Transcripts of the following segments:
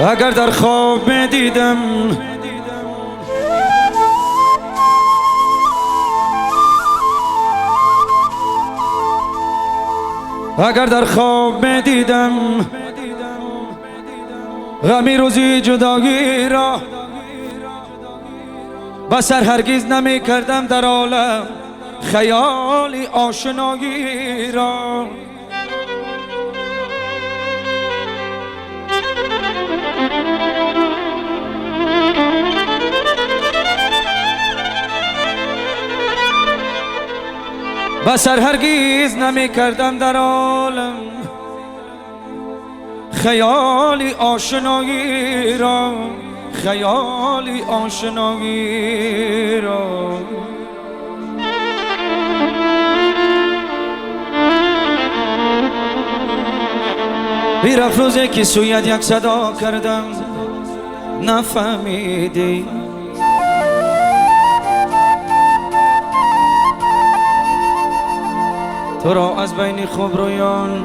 اگر در خواب میدیدم اگر در خواب میدیدم غمی روزی جدایی را بسر هرگز نمی کردم در عالم خیالی آشنایی را بسر هرگز نمی کردم در عالم خیالی آشنایی را خیالی آشنایی را بیرفت روزی که سویت یک صدا کردم نفهمیدی تو را از بین خوبرویان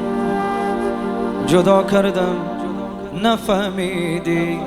جدا کردم نفهمیدی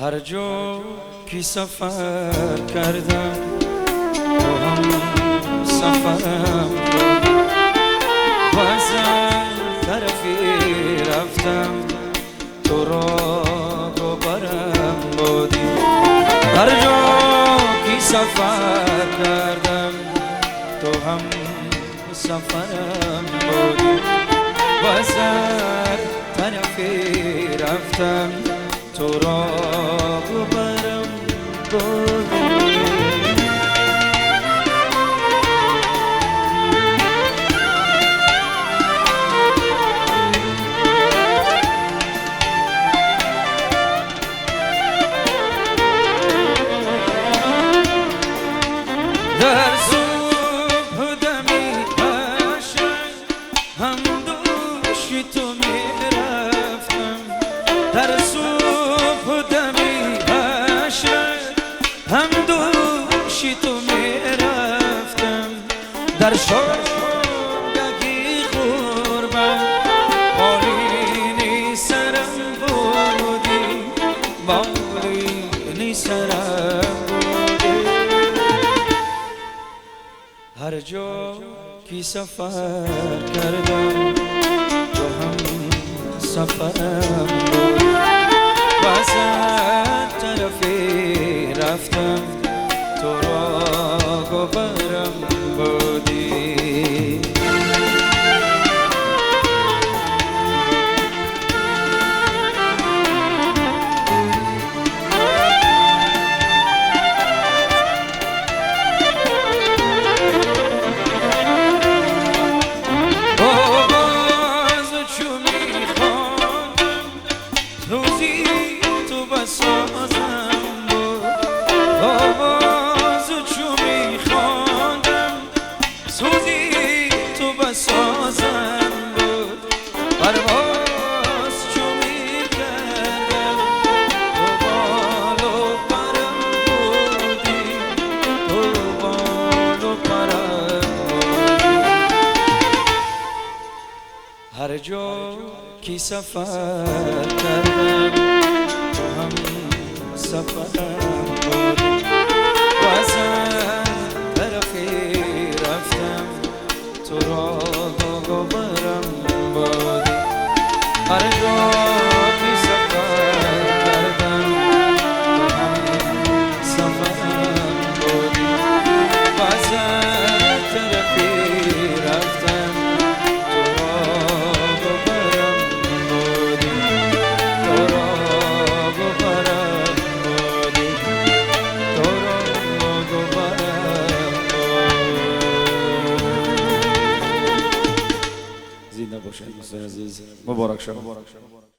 هر جا که سفر کردم تو هم سفرم و از طرفی رفتم تو را برم بودی هر جا که سفر کردم تو هم سفرم بودی و از طرفی رفتم تو را برم بودی در صبح دمی باشد هم دوش تو می رفتم در صبح دمی باشد هم دوش تو می رفتم در شادگی قربان بالینی سرم بودی بالینی سرم هر جا که سفر کردم تو هم سفرم بود و از طرفی رفتم تو را برم بودی هر جا که سفر کردم تو هم سفرم بود و از طرفی رفتم تو را برم بود هر جا که سفر کردم تو هم سفرم بود و از طرفی رفتم زنده باشید دوستان عزیز مبارک شما